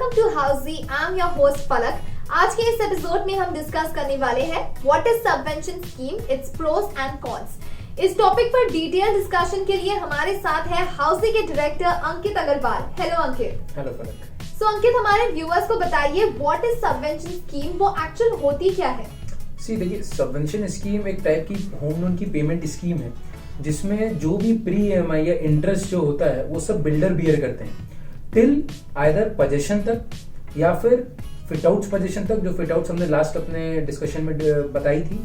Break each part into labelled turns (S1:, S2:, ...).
S1: Welcome to housie. I am your host Palak. आज के इस एपिसोड में हम डिस्कस करने वाले हैं what is subvention scheme, it's pros and cons. इस टॉपिक पर डिटेल डिस्कशन के लिए हमारे साथ है हाउसी के डायरेक्टर अंकित अग्रवाल। हेलो अंकित।
S2: हेलो पलक।
S1: सो अंकित, हमारे व्यूअर्स को बताइए व्हाट इज सबवेंशन स्कीम, वो एक्चुअल होती क्या है?
S2: देखिए, सबवेंशन स्कीम एक टाइप की होम लोन की पेमेंट स्कीम है जिसमें जो भी प्री ईएमआई या इंटरेस्ट जो होता है वो सब बिल्डर बियर करते हैं टिल आइदर पोजेशन तक या फिर फिट आउट्स पोजेशन तक, जो फिट आउट्स हमने लास्ट अपने डिस्कशन में बताई थी,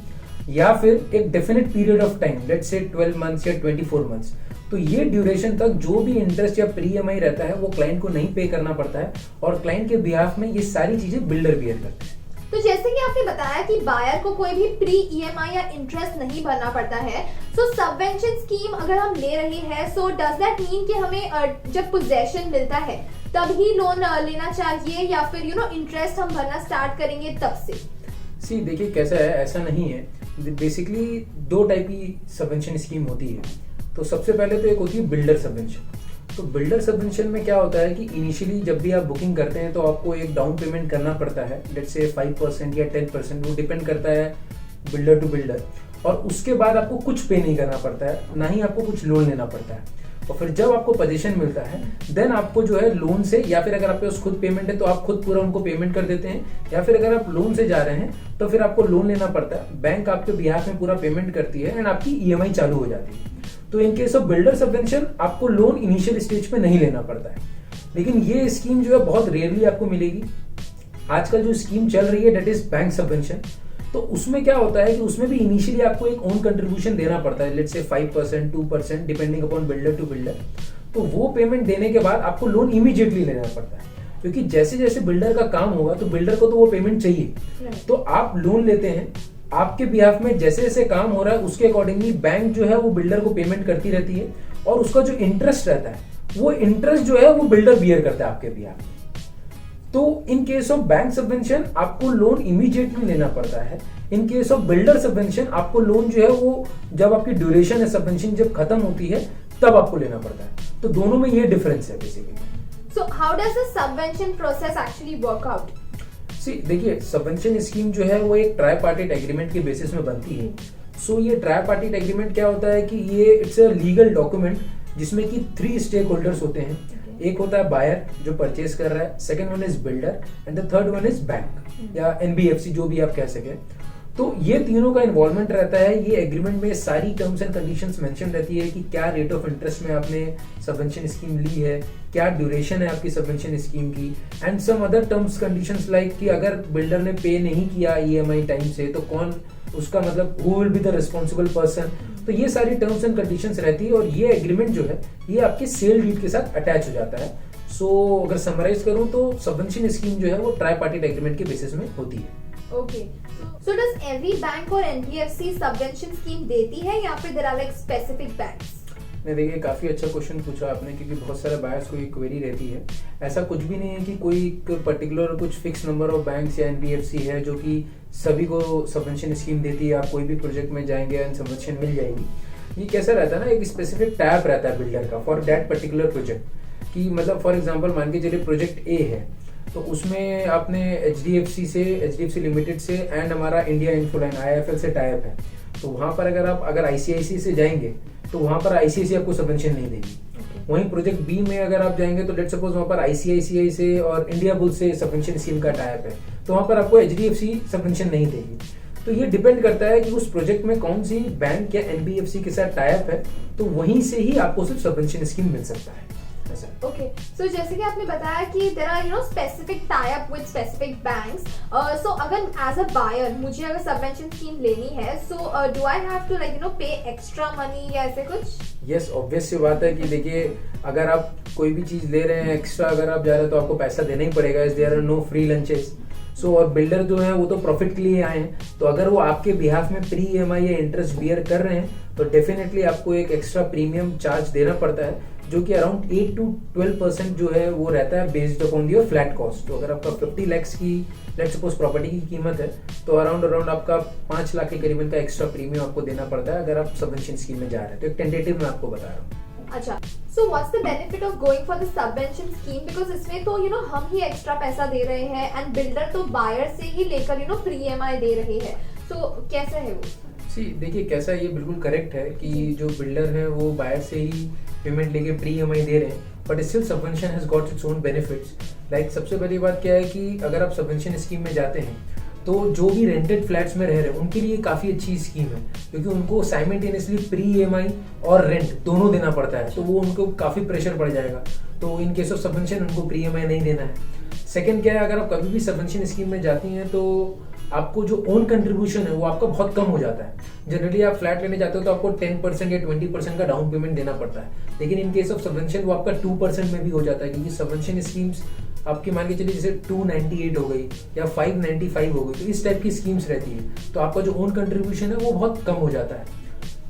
S2: या फिर एक definite period of time, let's say 12 months या 24 मंथ्स। तो ये ड्यूरेशन तक जो भी इंटरेस्ट या प्री ईएमआई रहता है वो क्लाइंट को नहीं पे करना पड़ता है और क्लाइंट के बिहाफ में ये सारी चीजें बिल्डर बियर करते हैं।
S1: तो जैसे कि आपने बताया कि बायर को कोई भी प्री ईएमआई या इंटरेस्ट नहीं भरना पड़ता है, सो सबवेंशन स्कीम अगर हम ले रहे हैं, सो डज दैट मीन कि हमें जब पोजेशन मिलता है तब ही लोन लेना चाहिए या फिर इंटरेस्ट हम भरना स्टार्ट करेंगे तब से?
S2: देखिए कैसा है, ऐसा नहीं है। बेसिकली दो टाइप की सबवेंशन स्कीम होती है। तो सबसे पहले तो एक होती है बिल्डर सबवेंशन। तो बिल्डर सबवेंशन में क्या होता है कि इनिशियली जब भी आप बुकिंग करते हैं तो आपको एक डाउन पेमेंट करना पड़ता है, लेट्स से 5% या 10%, वो डिपेंड करता है बिल्डर टू बिल्डर। और उसके बाद आपको कुछ पे नहीं करना पड़ता है, ना ही आपको कुछ लोन लेना पड़ता है। और फिर जब आपको पोजीशन मिलता है देन आपको जो है लोन से, या फिर अगर आपके पास खुद पेमेंट है तो आप खुद पूरा उनको पेमेंट कर देते हैं, या फिर अगर आप लोन से जा रहे हैं तो फिर आपको लोन लेना पड़ता है। बैंक आपके बिहाफ में पूरा पेमेंट करती है एंड आपकी ईएमआई चालू हो जाती है। तो in case of builder subvention आपको लोन इनिशियल स्टेज पे नहीं लेना पड़ता है। लेकिन ये स्कीम जो है बहुत रेयरली आपको मिलेगी। आजकल जो स्कीम चल रही है दैट इज बैंक सबवेंशन। तो उसमें क्या होता है कि उसमें भी इनिशियली आपको एक ओन कंट्रीब्यूशन देना पड़ता है, let's say 5%, 2% depending upon builder to builder. तो वो पेमेंट देने के बाद आपको लोन इमीडिएटली लेना पड़ता है, क्योंकि जैसे जैसे बिल्डर का काम होगा तो बिल्डर को तो वो पेमेंट चाहिए। तो आप लोन लेते हैं, आपके बिहाफ में जैसे जैसे काम हो रहा है उसके अकॉर्डिंगली बैंक जो है वो बिल्डर को पेमेंट करती रहती है, और उसका जो इंटरेस्ट रहता है वो इंटरेस्ट जो है वो बिल्डर बियर करता है आपके बिहाफ में। तो in case of bank subvention आपको लोन इमीडिएटली लेना पड़ता है। In case of builder subvention आपको लोन जो है वो जब आपकी ड्यूरेशन है सबवेंशन जब खत्म होती है तब आपको लेना पड़ता है। तो दोनों में ये डिफरेंस है basically.
S1: So how does the subvention process actually work out?
S2: देखिए, सबवेंशन स्कीम जो है वो एक ट्राईपार्टिट एग्रीमेंट के बेसिस में बनती है। ये ट्राईपार्टिट एग्रीमेंट क्या होता है कि ये इट्स अ लीगल डॉक्यूमेंट जिसमें कि 3 स्टेक होल्डर्स होते हैं। एक होता है बायर जो परचेज कर रहा है, second one is builder and the third one is bank या एनबीएफसी, जो भी आप कह सके। तो ये तीनों का इन्वॉल्वमेंट रहता है। ये एग्रीमेंट में सारी टर्म्स एंड कंडीशंस मेंशन रहती है कि क्या रेट ऑफ इंटरेस्ट में आपने सबवेंशन स्कीम ली है, क्या ड्यूरेशन है आपकी सबवेंशन स्कीम की, and some other terms conditions like कि अगर बिल्डर ने पे नहीं किया ईएमआई टाइम से तो कौन उसका, मतलब who will be the responsible person. तो ये सारी टर्म्स एंड कंडीशंस रहती है और ये एग्रीमेंट जो है ये आपके सेल डीड के साथ अटैच हो जाता है। अगर समराइज करूं तो सबवेंशन स्कीम जो है वो ट्राईपार्टिट एग्रीमेंट के बेसिस में होती है।
S1: Okay, so does every bank और एनबीएफसी सबवेंशन स्कीम देती है या फिर there are like specific banks?
S2: नहीं, देखिए काफी अच्छा क्वेश्चन पूछा आपने, क्योंकि बहुत सारे बायर्स को ये क्वेरी रहती है। ऐसा कुछ भी नहीं है कि कोई पर्टिकुलर कुछ फिक्स नंबर ऑफ बैंक्स या एनबीएफसी है जो कि सभी को सबवेंशन स्कीम देती है। आप कोई भी प्रोजेक्ट में जाएंगे एंड सबवेंशन मिल जाएगी। ये कैसा रहता है ना, एक स्पेसिफिक टैब रहता है बिल्डर का फॉर दैट पर्टिकुलर प्रोजेक्ट। कि मतलब फॉर एग्जांपल मान के चलिए प्रोजेक्ट ए है, तो उसमें आपने एचडीएफसी लिमिटेड से एंड हमारा इंडिया इन्फोलाइन आईएफएल से टाई अप है। तो वहां पर अगर आईसीआईसी से जाएंगे तो वहां पर आईसीआईसी आपको सबवेंशन नहीं देगी। वहीं प्रोजेक्ट बी में अगर आप जाएंगे तो लेट्स सपोज वहां पर आईसीआईसीआई से और इंडिया बुल से सबवेंशन स्कीम का टाई अप है, तो वहां पर आपको एचडीएफसी सबवेंशन नहीं देगी। तो ये डिपेंड करता है कि उस प्रोजेक्ट में कौन सी बैंक या एनबीएफसी के साथ टाई अप है, तो वहीं से ही आपको सिर्फ सबवेंशन स्कीम मिल सकता है।
S1: ओके, सो जैसे कि आपने बताया कि there are specific tie up with specific banks. So अगर एज अ बायर मुझे अगर सबवेंशन स्कीम लेनी है, so do I have to pay extra money या ऐसे कुछ?
S2: यस, ऑब्वियस सी बात है कि देखिए अगर आप कोई भी चीज ले रहे हैं एक्स्ट्रा, अगर आप जा रहे हैं तो आपको पैसा देना ही पड़ेगा। There are no free lunches. और बिल्डर जो है वो तो प्रॉफिट के लिए आए हैं, तो अगर वो आपके बिहाफ में प्री ईएमआई या इंटरेस्ट बियर कर रहे हैं तो डेफिनेटली आपको एक एक्स्ट्रा प्रीमियम चार्ज देना पड़ता है, जो कि अराउंड 8 to 12% जो है वो रहता है based upon your flat cost. तो अगर आपका 50 लाख की लेट्स सपोज प्रॉपर्टी की कीमत है तो अराउंड आपका 5 लाख के करीबन का एक्स्ट्रा प्रीमियम आपको देना पड़ता है अगर आप सबवेंशन स्कीम में जा रहे हैं। तो एक टेंटेटिव मैं आपको बता रहा हूँ।
S1: अच्छा, so what's the benefit of going for the subvention scheme, because इसमें तो हम ही एक्स्ट्रा पैसा दे रहे हैं एंड बिल्डर तो बायर से ही लेकर प्री ईएमआई दे रहे हैं, सो कैसा है वो?
S2: देखिए कैसा है, ये बिल्कुल करेक्ट है कि जो बिल्डर है वो बायर से ही पेमेंट लेके प्री ईएमआई दे रहे हैं, but still subvention has got its own benefits. Like सबसे पहली बात क्या है कि अगर आप सबवेंशन स्कीम में जाते हैं तो जो भी रेंटेड फ्लैट्स में रह रहे हैं उनके लिए काफ़ी अच्छी स्कीम है, क्योंकि उनको साइमल्टेनियसली प्री ईएमआई और रेंट दोनों देना पड़ता है, तो वो उनको काफ़ी प्रेशर पड़ जाएगा। तो इन केस ऑफ सबवेंशन उनको प्री ईएमआई नहीं देना है। सेकंड क्या है, अगर आप कभी भी सबवेंशन स्कीम में जाती हैं तो आपको जो ओन कंट्रीब्यूशन है वो आपका बहुत कम हो जाता है। जनरली आप फ्लैट लेने जाते हो तो आपको 10% या 20% का डाउन पेमेंट देना पड़ता है, लेकिन इन केस ऑफ सबवेंशन वो आपका 2% में भी हो जाता है, क्योंकि सबवेंशन स्कीम्स आपकी मान के चलिए जैसे 298 हो गई या 595 हो गई, तो इस टाइप की स्कीम्स रहती है, तो आपका जो ओन कंट्रीब्यूशन है वो बहुत कम हो जाता है।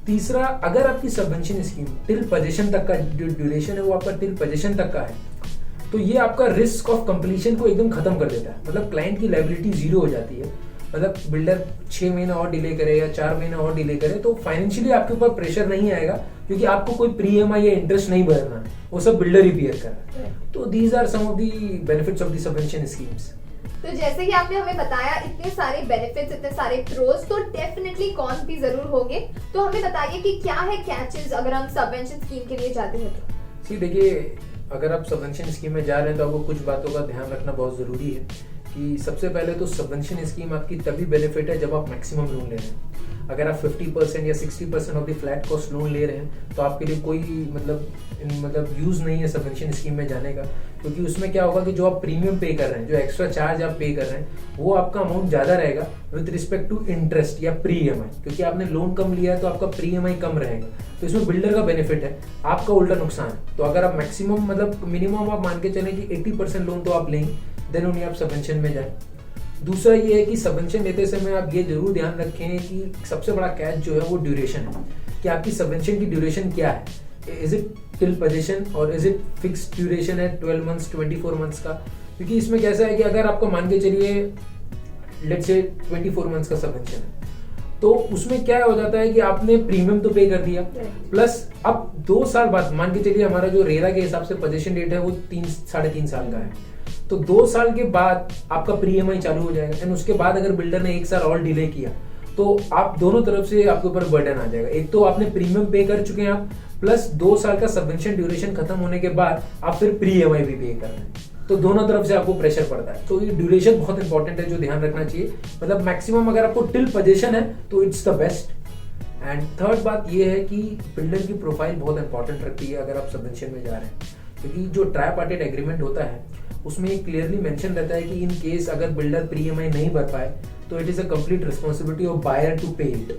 S2: तीसरा, अगर आपकी सबवेंशन स्कीम टिल पोजीशन तक का जो ड्यूरेशन है वो आपका टिल पोजीशन तक का है, तो ये आपका रिस्क ऑफ कंप्लीशन को एकदम खत्म कर देता है। मतलब क्लाइंट की लायबिलिटी जीरो हो जाती है। मतलब बिल्डर 6 महीना और डिले करे या 4 महीना और डिले करे तो फाइनेंशियली आपके ऊपर प्रेशर नहीं आएगा, क्योंकि आपको कोई प्री ईएमआई या इंटरेस्ट नहीं भरना है, वो सब बिल्डर ही बियर कर रहा है। तो these are some of the benefits of the subvention schemes.
S1: तो जैसे कि आपने हमें बताया इतने सारे बेनिफिट्स, इतने सारे प्रोज, तो डेफिनेटली कॉन्स भी जरूर होंगे, तो हमें बताइए कि क्या है कैचेस अगर हम सबवेंशन स्कीम के लिए जाते हैं तो?
S2: देखिए, अगर आप सबवेंशन स्कीम में जा रहे हैं तो आपको कुछ बातों का ध्यान रखना बहुत ज़रूरी है कि सबसे पहले तो सबवेंशन स्कीम आपकी तभी बेनिफिट है जब आप मैक्सिमम लोन ले रहे हैं। अगर आप 50% या 60% of the flat cost loan ले रहे हैं तो आपके लिए कोई मतलब यूज़ नहीं है सबवेंशन स्कीम में जाने का, क्योंकि उसमें क्या होगा कि जो आप प्रीमियम पे कर रहे हैं, जो एक्स्ट्रा चार्ज आप पे कर रहे हैं, वो आपका अमाउंट ज़्यादा रहेगा विद रिस्पेक्ट टू इंटरेस्ट या प्री ईएमआई, क्योंकि आपने लोन कम लिया है तो आपका प्री ईएमआई कम रहेगा। तो इसमें बिल्डर का बेनिफिट है, आपका उल्टा नुकसान है। तो अगर आप मैक्सिमम मतलब मिनिमम आप मान के चलें कि 80% लोन तो आप लेंगे, देन उन्हें आप सबवेंशन में जाएं। दूसरा ये है कि सबवेंशन लेते समय आप ये जरूर ध्यान रखें कि सबसे बड़ा कैच जो है वो ड्यूरेशन है, कि आपकी सबवेंशन की ड्यूरेशन क्या है। इज इट टिल पोजीशन और इज इट फिक्स ड्यूरेशन है 12 मंथ्स 24 मंथ्स का, क्योंकि इसमें कैसा है कि अगर आपको मान के चलिए लेट्स से 24 मंथ्स का सबवेंशन है तो उसमें क्या हो जाता है कि आपने प्रीमियम तो पे कर दिया, प्लस अब 2 साल बाद मान के चलिए हमारा जो रेरा के हिसाब से पोजीशन डेट है वो 3-3.5 साल का है, तो 2 साल के बाद आपका प्री ईएमआई चालू हो जाएगा। एंड उसके बाद अगर बिल्डर ने 1 साल और डिले किया तो आप दोनों तरफ से आपके ऊपर बर्डन आ जाएगा। एक तो आपने प्रीमियम पे कर चुके हैं आप, प्लस 2 साल का सबवेंशन ड्यूरेशन खत्म होने के बाद आप फिर प्री ईएमआई भी पे कर रहे हैं, तो दोनों तरफ से आपको प्रेशर पड़ता है। तो ये ड्यूरेशन बहुत इंपॉर्टेंट है जो ध्यान रखना चाहिए। मतलब मैक्सिमम अगर आपको टिल पोजीशन है तो it's the best. And third बात ये है कि बिल्डर की प्रोफाइल बहुत इंपॉर्टेंट रखती है अगर आप सबवेंशन में जा रहे हैं, क्योंकि जो ट्राइपार्टेड एग्रीमेंट होता है उसमें क्लियरली मेंशन रहता है कि इन केस अगर बिल्डर प्री ईएमआई नहीं भर पाए तो it is a complete responsibility of buyer to pay it.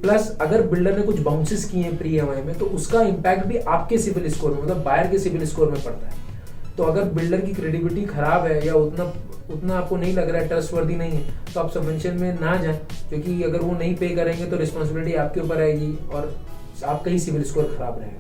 S2: Plus अगर बिल्डर ने कुछ बाउंसेस किए हैं प्री ईएमआई में तो उसका इंपैक्ट भी आपके सिविल स्कोर में, मतलब बायर के सिविल स्कोर में पड़ता है। तो अगर बिल्डर की क्रेडिबिलिटी खराब है या उतना आपको नहीं लग रहा है, ट्रस्टवर्दी नहीं है, तो आप सबवेंशन में ना जाएं, क्योंकि अगर वो नहीं पे करेंगे तो रिस्पॉन्सिबिलिटी आपके ऊपर आएगी और आपका ही सिविल स्कोर खराब रहेगा।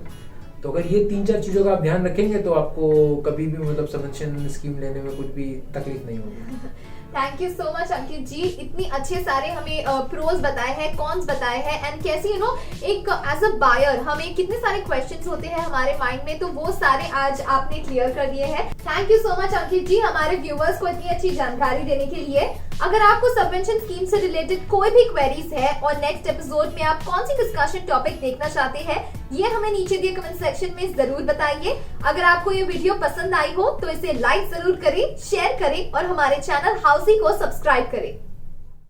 S2: तो अगर ये 3-4 चीज़ों का आप ध्यान रखेंगे तो आपको कभी भी मतलब सबवेंशन स्कीम लेने में कुछ भी तकलीफ नहीं होगी।
S1: थैंक यू सो मच अंकित जी, इतनी अच्छे सारे हमें प्रोज बताए हैं, कॉन्स बताए हैं, एंड कैसे एक एज अ बायर हमें कितने सारे क्वेश्चंस होते हैं हमारे माइंड में, तो वो सारे आज आपने क्लियर कर दिए हैं। थैंक यू सो मच अंकित जी हमारे व्यूअर्स को इतनी अच्छी जानकारी देने के लिए। अगर आपको सबवेंशन स्कीम से रिलेटेड कोई भी क्वेरीज है और नेक्स्ट एपिसोड में आप कौन सी डिस्कशन टॉपिक देखना चाहते हैं, ये हमें नीचे दिए कमेंट सेक्शन में जरूर बताइए। अगर आपको ये वीडियो पसंद आई हो तो इसे लाइक जरूर करें, शेयर करें और हमारे चैनल हाउसी को सब्सक्राइब करें।